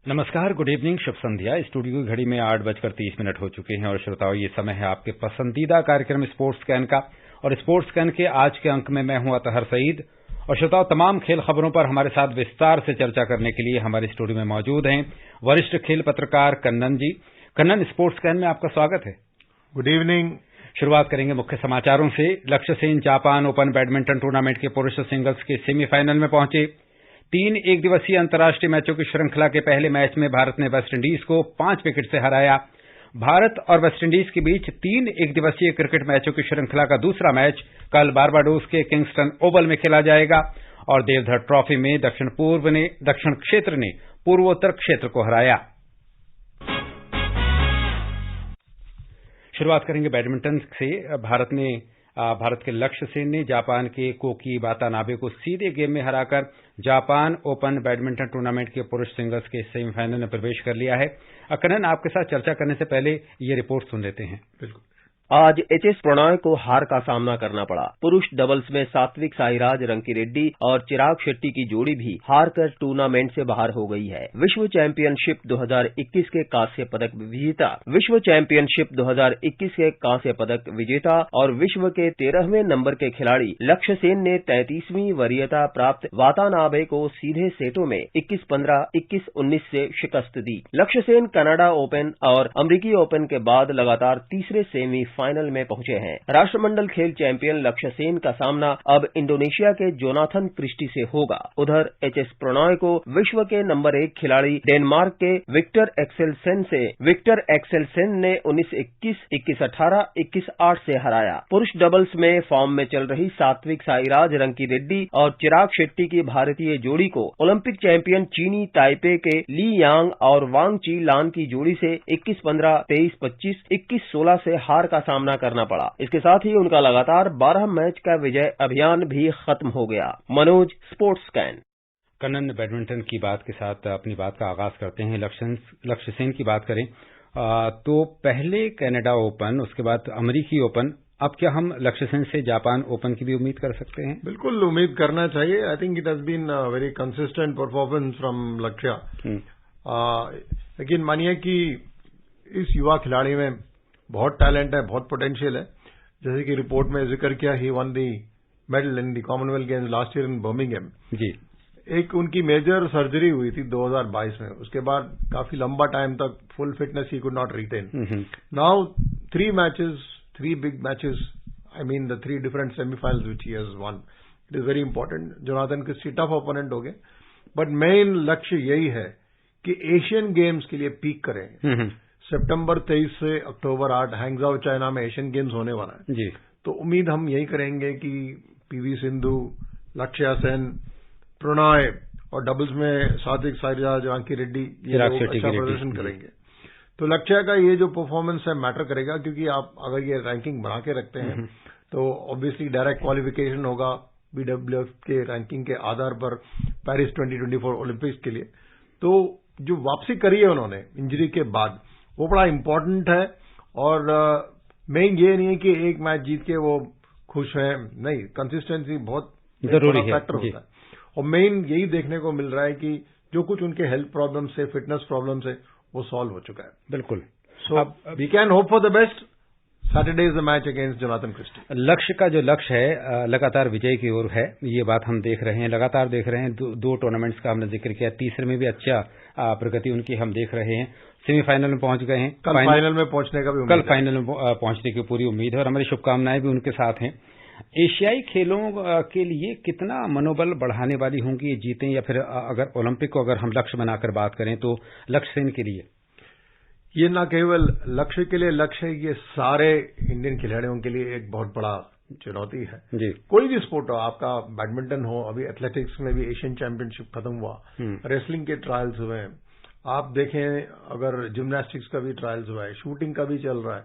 नमस्कार, good evening, शुभ संध्या। Studio की घड़ी में 8:30 हो चुके हैं और श्रोताओं, ये समय है आपके पसंदीदा कार्यक्रम स्पोर्ट्स स्कैन का। और स्पोर्ट्स स्कैन के आज के अंक में मैं हूं अतहर सईद। और श्रोताओं, तमाम खेल खबरों पर हमारे साथ विस्तार से चर्चा करने के लिए हमारे स्टूडियो में मौजूद हैं वरिष्ठ खेल पत्रकार कन्नन जी। कन्नन, स्पोर्ट्स स्कैन में आपका स्वागत है। Good evening. शुरुआत करेंगे मुख्य समाचारों से। लक्ष्य Sen Japan open badminton tournament के पुरुष सिंगल्स के सेमीफाइनल में पहुंचे। 3 एकदिवसीय अंतर्राष्ट्रीय मैचों की श्रृंखला के पहले मैच में भारत ने वेस्टइंडीज को 5 विकेट से हराया। भारत और वेस्टइंडीज के बीच 3 एकदिवसीय क्रिकेट मैचों की श्रृंखला का दूसरा मैच कल बारबाडोस के किंगस्टन ओवल में खेला जाएगा। और देवधर ट्रॉफी में दक्षिण क्षेत्र ने पूर्वोत्तर क्षेत्र को हराया। शुरुआत करेंगे बैडमिंटन से। भारत के लक्ष्य सेन ने जापान के कोकी वातानाबे को सीधे गेम में हराकर जापान ओपन बैडमिंटन टूर्नामेंट के पुरुष सिंगल्स के सेमीफाइनल में प्रवेश कर लिया है। कन्नन, आपके साथ चर्चा करने से पहले ये रिपोर्ट सुन लेते हैं। बिल्कुल। आज एचएस प्रणॉय को हार का सामना करना पड़ा। पुरुष डबल्स में सात्विक साईराज रंकीरेड्डी और चिराग शेट्टी की जोड़ी भी हार कर टूर्नामेंट से बाहर हो गई है। विश्व चैंपियनशिप 2021 के कांस्य पदक विजेता और विश्व के 13वें नंबर के खिलाड़ी लक्ष्य सेन ने 33वीं वरीयता प्राप्त वातानाबे को सीधे सेटों में 21-15, 21-19 से शिकस्त दी। लक्ष्य सेन कनाडा ओपन और अमेरिकी ओपन के बाद लगातार तीसरे सेमीफाइनल में पहुंचे हैं। राष्ट्रमंडल खेल चैंपियन लक्ष्य सेन का सामना अब इंडोनेशिया के जोनाथन क्रिस्टी से होगा। उधर एचएस प्रणॉय को विश्व के नंबर 1 खिलाड़ी डेनमार्क के विक्टर एक्सेलसेन ने 19-21, 21-18, 21-8 से हराया। पुरुष डबल्स में फॉर्म में चल रही सात्विक साईराज रंकीरेड्डी और चिराग शेट्टी की भारतीय जोड़ी को ओलंपिक चैंपियन चीनी ताइपे के ली यांग और वांग ची लान की जोड़ी से 21-15, 23-25, 21-16 से हार का सामना करना पड़ा। इसके साथ ही उनका लगातार 12 मैच का विजय अभियान भी खत्म हो गया। Manoj, sports scan. Kannan, badminton की बात के साथ अपनी बात का आगाज करते हैं। लक्ष्य सेन की बात करें तो पहले कनाडा ओपन, उसके बाद अमेरिकी ओपन, अब क्या हम लक्ष्य सेन से जापान ओपन की भी उम्मीद कर सकते हैं? बिल्कुल उम्मीद करना चाहिए। I think it has been very consistent performance from Lakshya. लेकिन मानिए कि इस युवा खिलाड़ी में बहुत टैलेंट है, बहुत पोटेंशियल है। जैसे कि रिपोर्ट में जिक्र किया, he won the medal in the Commonwealth Games last year in Birmingham. जी। एक उनकी मेजर सर्जरी हुई थी 2022 में। उसके बाद काफी लंबा टाइम तक full fitness he could not retain. Now 3 big matches, I mean the 3 different semifinals which he has won. It is very important. Jonathan Christie tough opponent हो गए, बट मेन लक्ष्य यही है कि एशियन गेम्स के लिए peak करें। सितंबर 23 से अक्टूबर 8 हैंगजाओ चाइना में एशियन गेम्स होने वाला है। जी। तो उम्मीद हम यही करेंगे कि पीवी सिंधु, लक्ष्य सेन, प्रणॉय और डबल्स में सात्विक साईराज रंकीरेड्डी ये लोग अच्छा प्रदर्शन करेंगे। तो लक्ष्य का ये जो परफॉर्मेंस है मैटर करेगा, क्योंकि आप अगर ये रैंकिंग बढ़ा के रखते हैं तो ऑब्वियसली डायरेक्ट क्वालिफिकेशन होगा बीडब्ल्यूएफ के रैंकिंग के आधार पर पेरिस 2024 ओलंपिक्स के लिए। तो जो वापसी करी है उन्होंने इंजरी के बाद, वो बड़ा इंपॉर्टेंट है। और मेन ये नहीं है कि एक मैच जीत के वो खुश हैं, नहीं, कंसिस्टेंसी बहुत जरूरी है, फैक्टर होता है। और मेन यही देखने को मिल रहा है कि जो कुछ उनके हेल्थ प्रॉब्लम से, फिटनेस प्रॉब्लम से, वो सॉल्व हो चुका है। बिल्कुल। So we can hope for the best. Saturday is the match against Jonathan Christie. Lakshya का जो लक्ष्य है लगातार विजय की ओर है, ये बात हम देख रहे हैं, लगातार देख रहे हैं। 2 टूर्नामेंट्स का हमने जिक्र किया, तीसरे में भी अच्छा प्रगति उनकी हम देख रहे हैं। सेमीफाइनल में पहुंच गए हैं, कल फाइनल में पहुंचने का भी उम्मीद है। कल फाइनल में पहुंचने की पूरी उम्मीद है और हमारी शुभकामनाएं भी उनके साथ हैं। एशियाई खेलों के लिए कितना मनोबल बढ़ाने वाली होंगी ये जीतें, या फिर अगर ओलंपिक को अगर हम लक्ष्य बनाकर बात करें तो लक्ष्य सेन के लिए ये न केवल लक्ष्य के लिए लक्ष्य, ये सारे इंडियन खिलाड़ियों के लिए एक बहुत बड़ा चुनौती है। जी। कोई भी स्पोर्ट हो, आपका बैडमिंटन हो, अभी एथलेटिक्स में भी एशियन चैंपियनशिप खत्म हुआ, रेसलिंग के ट्रायल्स हुए हैं, आप देखें अगर जिम्नास्टिक्स का भी ट्रायल्स हुआ है, शूटिंग का भी चल रहा है।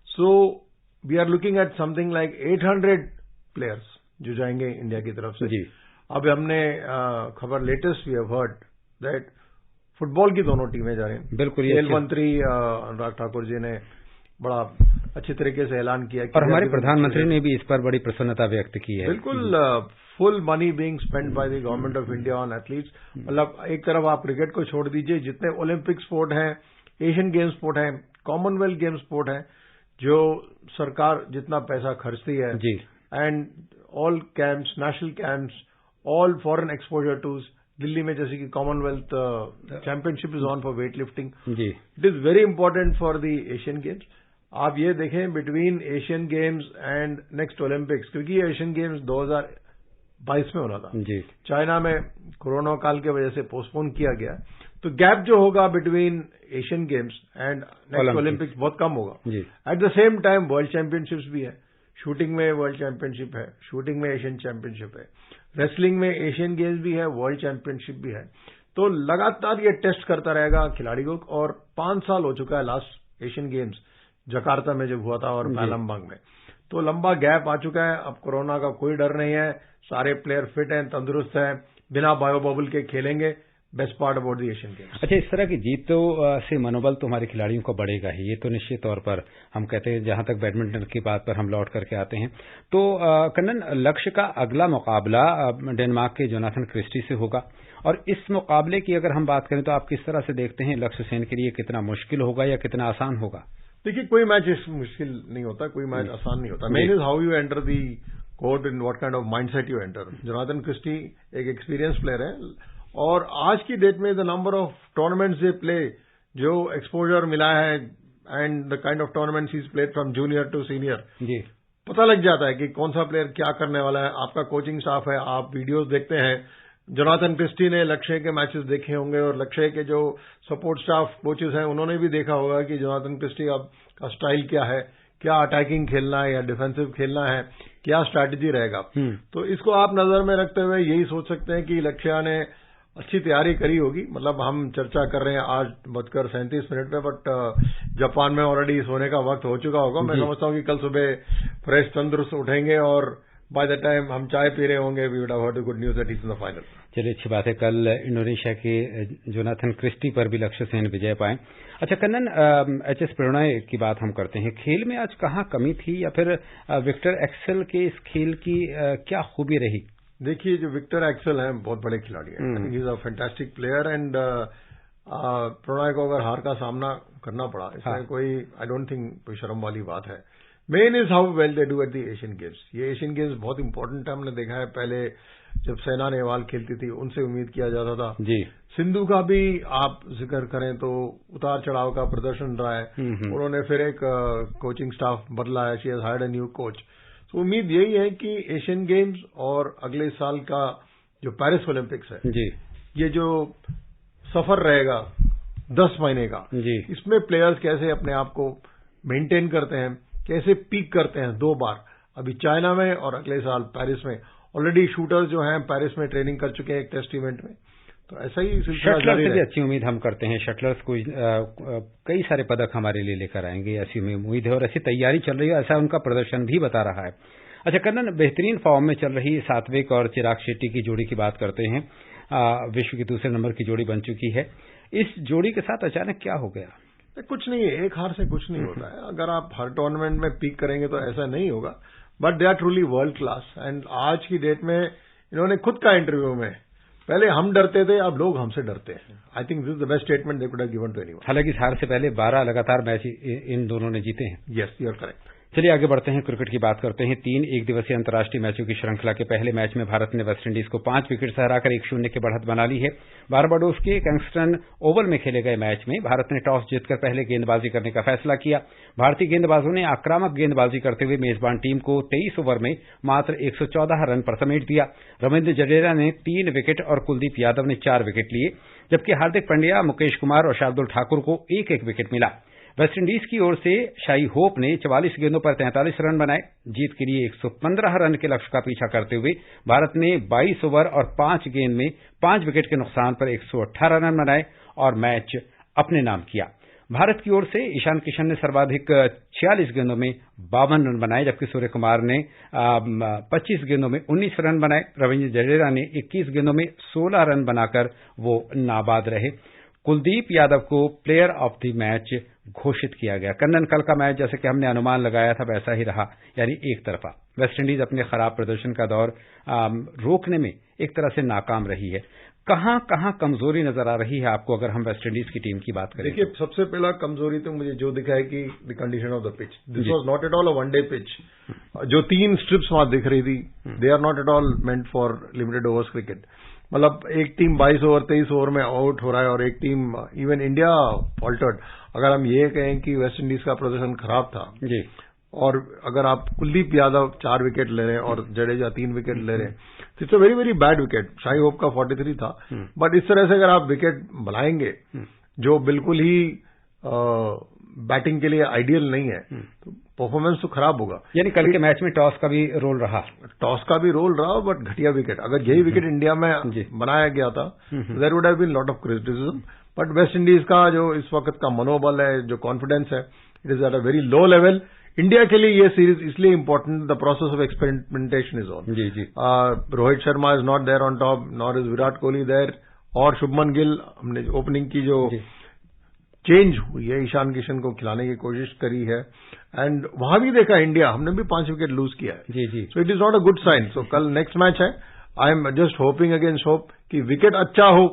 So we are looking at something like 800 players जो जाएंगे इंडिया की तरफ से। जी। अब हमने खबर latest we have heard that football की दोनों टीमें जा रही हैं। बिल्कुल। खेल मंत्री अनुराग ठाकुर जी ने बड़ा अच्छे तरीके से ऐलान किया और हमारे प्रधानमंत्री ने भी इस पर बड़ी प्रसन्नता व्यक्त की है। बिल्कुल। Full money being spent by the government of India on athletes. मतलब एक तरफ आप क्रिकेट को छोड़ दीजिए, जितने ओलंपिक स्पोर्ट हैं, एशियन गेम्स स्पोर्ट हैं, कॉमनवेल्थ गेम्स स्पोर्ट हैं, जो सरकार जितना पैसा खर्चती है, and all camps, national camps, all foreign exposure tours, Delhi में जैसे कि Commonwealth championship is on for weight lifting, it is very important for the Asian games. आप ये देखें between Asian games and next Olympics, क्योंकि ये एशियन गेम्स 2022 में होना था, चाइना में कोरोना काल की वजह से पोस्टपोन किया गया, तो गैप जो होगा between Asian games and next Olympics बहुत कम होगा। At the same time world championships भी है, शूटिंग में वर्ल्ड चैंपियनशिप है, शूटिंग में एशियन चैंपियनशिप है, रेसलिंग में एशियन गेम्स भी है, वर्ल्ड चैंपियनशिप भी है। तो लगातार ये टेस्ट करता रहेगा खिलाड़ियों को, और 5 साल हो चुका है लास्ट एशियन गेम्स जकार्ता में जब हुआ था और पैलम्बांग में, तो लंबा गैप आ चुका है। अब कोरोना का कोई डर नहीं है, सारे प्लेयर फिट हैं, तंदुरुस्त हैं, बिना बायो बबल के खेलेंगे। Best part about the Asian games. अच्छा, इस तरह की जीतों से मनोबल तो हमारे खिलाड़ियों का बढ़ेगा ही, ये तो निश्चित तौर पर हम कहते हैं। जहां तक बैडमिंटन की बात पर हम लौट करके आते हैं, तो कन्नन, लक्ष्य का अगला मुकाबला डेनमार्क के जोनाथन क्रिस्टी से होगा, और इस मुकाबले की अगर हम बात करें तो आप किस तरह से देखते हैं लक्ष्य सेन के लिए कितना मुश्किल होगा या कितना आसान होगा? देखिए, कोई मैच मुश्किल नहीं होता, कोई मैच आसान नहीं होता। Main is how you enter the court, in what kind of mindset you enter. Jonathan Christie एक एक्सपीरियंस प्लेयर है, और आज की डेट में the number of tournaments they play, जो एक्सपोजर मिला है, and the kind of tournaments is played from junior to senior, पता लग जाता है कि कौन सा प्लेयर क्या करने वाला है। आपका कोचिंग स्टाफ है, आप वीडियोस देखते हैं। जोनाथन क्रिस्टी ने लक्ष्य के मैचेस देखे होंगे, और लक्ष्य के जो सपोर्ट स्टाफ कोचेस हैं उन्होंने भी देखा होगा कि जोनाथन क्रिस्टी का स्टाइल क्या है, क्या अटैकिंग खेलना है या डिफेंसिव खेलना है, क्या स्ट्रैटेजी रहेगा। तो इसको आप नजर में रखते हुए यही सोच सकते हैं कि लक्ष्य ने अच्छी तैयारी करी होगी। मतलब हम चर्चा कर रहे हैं 8:37 पे, बट जापान में ऑलरेडी सोने का वक्त हो चुका होगा। मैं समझता हूं कि कल सुबह फ्रेश तंदुरुस्त उठेंगे, और बाय द टाइम हम चाय पी रहे होंगे, we would have heard good news that he is in the final. चलिए, अच्छी बात है, कल इंडोनेशिया के जोनाथन क्रिस्टी पर भी लक्ष्य सेन विजय पाए। अच्छा कन्नन, एचएस प्रणय की बात हम करते हैं, खेल में आज कहाँ कमी थी, या फिर विक्टर एक्सेल के इस खेल की क्या खूबी रही? देखिए, जो विक्टर एक्सेल हैं बहुत बड़े खिलाड़ी हैं, he is a fantastic player, and Prannoy को अगर हार का सामना करना पड़ा, इसमें कोई आई डोंट थिंक कोई शर्म वाली बात है। Main is how well they do at the Asian games. ये एशियन गेम्स बहुत इंपॉर्टेंट है, हमने देखा है पहले जब सेना नेहवाल खेलती थी उनसे उम्मीद किया जाता था। सिंधु का भी आप जिक्र करें तो उतार चढ़ाव का प्रदर्शन रहा है, उन्होंने फिर एक कोचिंग स्टाफ बदला है, she has hired a new coach. तो उम्मीद यही है कि एशियन गेम्स और अगले साल का जो पेरिस ओलंपिक्स है, ये जो सफर रहेगा 10 महीने का, इसमें प्लेयर्स कैसे अपने आप को मेंटेन करते हैं, कैसे पीक करते हैं 2 बार, अभी चाइना में और अगले साल पेरिस में। ऑलरेडी शूटर्स जो हैं पेरिस में ट्रेनिंग कर चुके हैं एक टेस्ट इवेंट में, तो ऐसा ही सिलसिला जारी है। अच्छी उम्मीद हम करते हैं, शटलर्स को कई सारे पदक हमारे लिए लेकर आएंगे, ऐसी उम्मीद है, और ऐसी तैयारी चल रही है, ऐसा उनका प्रदर्शन भी बता रहा है। अच्छा कन्नन, बेहतरीन फॉर्म में चल रही सात्विक और चिराग शेट्टी की जोड़ी की बात करते हैं, विश्व की दूसरे नंबर की जोड़ी बन चुकी है। इस जोड़ी के साथ अचानक क्या हो गया? कुछ नहीं है, एक हार से कुछ नहीं होता है। अगर आप हर टूर्नामेंट में पीक करेंगे तो ऐसा नहीं होगा, but they are truly world class. And आज की डेट में इन्होंने खुद का इंटरव्यू में, पहले हम डरते थे, अब लोग हमसे डरते हैं। I think this is the best statement they could have given to anyone. हालांकि इस हार से पहले 12 लगातार मैच इन दोनों ने जीते हैं। Yes, you are correct. चलिए आगे बढ़ते हैं, क्रिकेट की बात करते हैं। 3 एक दिवसीय अंतर्राष्ट्रीय मैचों की श्रृंखला के पहले मैच में भारत ने वेस्टइंडीज को 5 विकेट से हराकर 1-0 की बढ़त बना ली है। बारबाडोस के किंगस्टन ओवल में खेले गए मैच में भारत ने टॉस जीतकर पहले गेंदबाजी करने का फैसला किया। भारतीय गेंदबाजों ने आक्रामक गेंदबाजी करते हुए मेजबान टीम को 23 ओवर में मात्र 114 रन पर समेट दिया। रविंद्र जडेजा ने 3 विकेट और कुलदीप यादव ने 4 विकेट लिए, जबकि हार्दिक पांड्या, मुकेश कुमार और शार्दुल ठाकुर को 1-1 विकेट मिला। वेस्टइंडीज की ओर से शाई होप ने 44 गेंदों पर 43 रन बनाए। जीत के लिए 115 रन के लक्ष्य का पीछा करते हुए भारत ने 22 ओवर और 5 गेंद में 5 विकेट के नुकसान पर 118 रन बनाए और मैच अपने नाम किया। भारत की ओर से ईशान किशन ने सर्वाधिक 46 गेंदों में 52 रन बनाए, जबकि सूर्य कुमार ने 25 गेंदों में 19 रन बनाए। रविंद्र जडेजा ने 21 गेंदों में 16 रन बनाकर वो नाबाद रहे। कुलदीप यादव को प्लेयर ऑफ द मैच घोषित किया गया। कन्नन, कल का मैच जैसे कि हमने अनुमान लगाया था वैसा ही रहा, यानी एक तरफा। वेस्टइंडीज अपने खराब प्रदर्शन का दौर रोकने में एक तरह से नाकाम रही है। कहां कहां कमजोरी नजर आ रही है आपको, अगर हम वेस्टइंडीज की टीम की बात करें? देखिए, सबसे पहला कमजोरी तो मुझे जो दिखा है कि the condition of the pitch, this was not at all a one day pitch. जो 3 स्ट्रिप्स वहां दिख रही थी, they are not at all meant for limited overs cricket. मतलब एक टीम 22 ओवर 23 ओवर में आउट हो रहा है और एक टीम, इवन इंडिया फॉल्टर्ड। अगर हम ये कहें कि वेस्ट इंडीज का प्रदर्शन खराब था जी, और अगर आप कुलदीप यादव 4 विकेट ले रहे हैं और जडेजा 3 विकेट ले रहे हैं, तो it's a very very bad wicket. Shahi hope का 43 था, बट इस तरह से अगर आप विकेट बनाएंगे जो बिल्कुल ही बैटिंग के लिए आइडियल नहीं है, तो परफॉर्मेंस तो खराब होगा। यानी कल के मैच में टॉस का भी रोल रहा? टॉस का भी रोल रहा, बट घटिया विकेट। अगर यही विकेट इंडिया में बनाया गया था, there would have been lot of criticism. But West Indies का जो इस वक्त का मनोबल है, जो कॉन्फिडेंस है, it is at a very low level. India के लिए ये सीरीज इसलिए important, the process of experimentation is on. जी जी। Rohit Sharma is not there on top, nor is Virat Kohli there, और शुभमन गिल, हमने ओपनिंग की जो चेंज हुई है, ईशान किशन को खिलाने की कोशिश करी है, एंड वहां भी देखा इंडिया, हमने भी 5 विकेट लूज किया है। जी जी। So it is not a good sign. So कल नेक्स्ट मैच है, I am just hoping against hope कि विकेट अच्छा हो,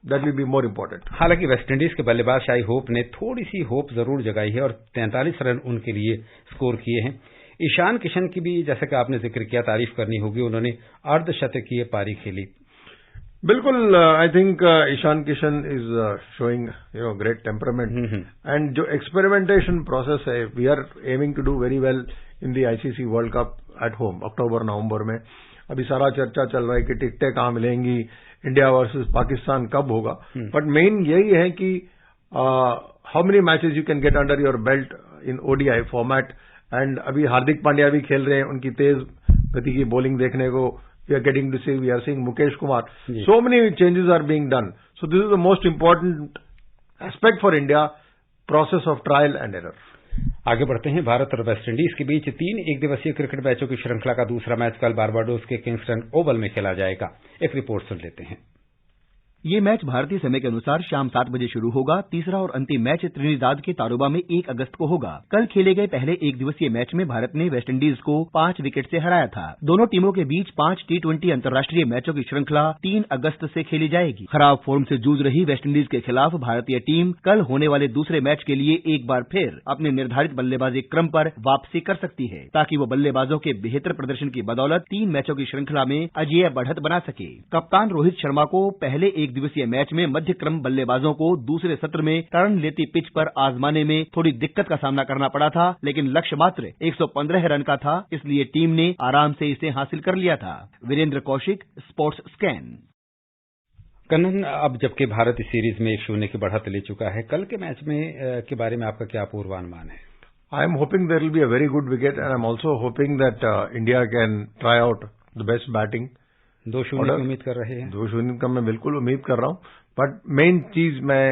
that will be more important. हालांकि वेस्टइंडीज के बल्लेबाज शाही होप ने थोड़ी सी होप जरूर जगाई है और 43 रन उनके लिए स्कोर किए हैं। ईशान किशन की भी, जैसे कि आपने जिक्र किया, तारीफ करनी होगी, उन्होंने अर्धशतकीय पारी खेली। बिल्कुल, I think Ishan Kishan is showing great temperament, and जो एक्सपेरिमेंटेशन प्रोसेस है, we are aiming to do very well in the ICC World Cup at home October November में। अभी सारा चर्चा चल रहा है कि टिकटें कहां मिलेंगी, इंडिया वर्सेस पाकिस्तान कब होगा, बट मेन यही है कि how many matches you can get under your belt in ODI format. And अभी हार्दिक पांड्या भी खेल रहे हैं, उनकी तेज गति की बॉलिंग देखने को we are getting to see, we are seeing Mukesh Kumar, so many changes are being done. So this is the most important aspect for India, process of trial and error. आगे बढ़ते हैं। भारत और वेस्टइंडीज के बीच 3 एकदिवसीय क्रिकेट मैचों की श्रृंखला का दूसरा मैच कल बारबाडोस के किंगस्टन ओवल में खेला जाएगा। एक रिपोर्ट सुन लेते हैं। ये मैच भारतीय समय के अनुसार शाम 7 बजे शुरू होगा। तीसरा और अंतिम मैच त्रिनिदाद के तारुबा में 1 अगस्त को होगा। कल खेले गए पहले एक दिवसीय मैच में भारत ने वेस्टइंडीज को 5 विकेट से हराया था। दोनों टीमों के बीच 5 T20 अंतर्राष्ट्रीय मैचों की श्रृंखला 3 अगस्त से खेली जाएगी। खराब फॉर्म से जूझ रही वेस्टइंडीज के खिलाफ भारतीय टीम कल होने वाले दूसरे मैच के लिए एक बार फिर अपने निर्धारित बल्लेबाजी क्रम पर वापसी कर सकती है, ताकि वो बल्लेबाजों के बेहतर प्रदर्शन की बदौलत 3 मैचों की श्रृंखला में अजेय बढ़त बना सके। कप्तान रोहित शर्मा को पहले एक दिवसीय मैच में मध्य क्रम बल्लेबाजों को दूसरे सत्र में टर्न लेती पिच पर आजमाने में थोड़ी दिक्कत का सामना करना पड़ा था, लेकिन लक्ष्य मात्र 115 रन का था, इसलिए टीम ने आराम से इसे हासिल कर लिया था। Virendra Kaushik, sports scan. कन्नन, अब जबकि भारत इस सीरीज में 1-0 की बढ़त ले चुका है, कल के मैच में के बारे में आपका क्या पूर्वानुमान है? I am hoping there will be a very good wicket, and I am also hoping that India can try out the best batting. 2-0 की उम्मीद कर रहे हैं? 2-0 का मैं बिल्कुल उम्मीद कर रहा हूं, बट मेन चीज मैं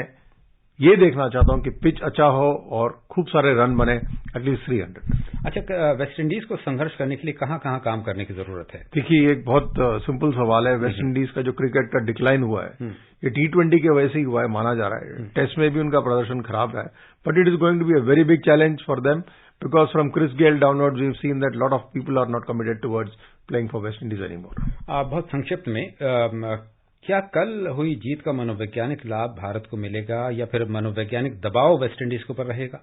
ये देखना चाहता हूं कि पिच अच्छा हो और खूब सारे रन बने, एटलीस्ट 300। अच्छा, वेस्टइंडीज को संघर्ष करने के लिए कहां कहां काम करने की जरूरत है? देखिए, एक बहुत सिंपल सवाल है। वेस्टइंडीज का जो क्रिकेट का डिक्लाइन हुआ है, ये T20 के वजह से ही हुआ है माना जा रहा है। टेस्ट में भी उनका प्रदर्शन खराब है, but it is going to be a very big challenge for them, because from Chris Gayle downwards we have seen that lot of people are not committed towards playing for West Indies anymore. बहुत संक्षिप्त में, क्या कल हुई जीत का मनोवैज्ञानिक लाभ भारत को मिलेगा या फिर मनोवैज्ञानिक दबाव वेस्टइंडीज के ऊपर रहेगा?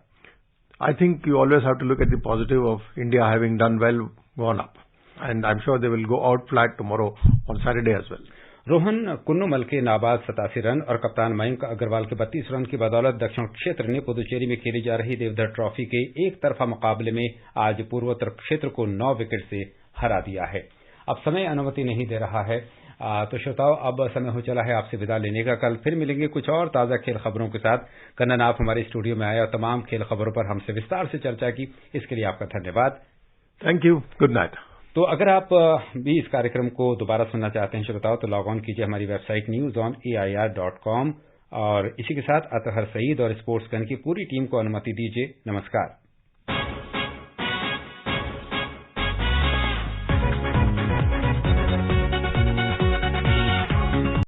I think you always have to look at the positive of India having done well, gone up, and I'm sure they will go out flat tomorrow on Saturday as well. Rohan Kunnummal के नाबाद 87 run और कप्तान मयंक अग्रवाल के 32 run की बदौलत दक्षिण क्षेत्र ने पुदुचेरी में खेली जा रही देवधर ट्रॉफी के एक तरफा मुकाबले में आज पूर्वोत्तर क्षेत्र को 9 विकेट से हरा दिया है। अब समय अनुमति नहीं दे रहा है, तो श्रोताओं, अब समय हो चला है आपसे विदा लेने का। कल फिर मिलेंगे कुछ और ताज़ा खेल खबरों के साथ। कन्नन, आप हमारे स्टूडियो में आए और तमाम खेल खबरों पर हमसे विस्तार से चर्चा की, इसके लिए आपका धन्यवाद। Thank you, good night. तो अगर आप भी इस कार्यक्रम को दोबारा सुनना चाहते हैं श्रोताओं, तो लॉग ऑन कीजिए हमारी वेबसाइट newsonair.com और इसी के साथ अतहर सईद और स्पोर्ट्स गन की पूरी टीम को अनुमति दीजिए। नमस्कार।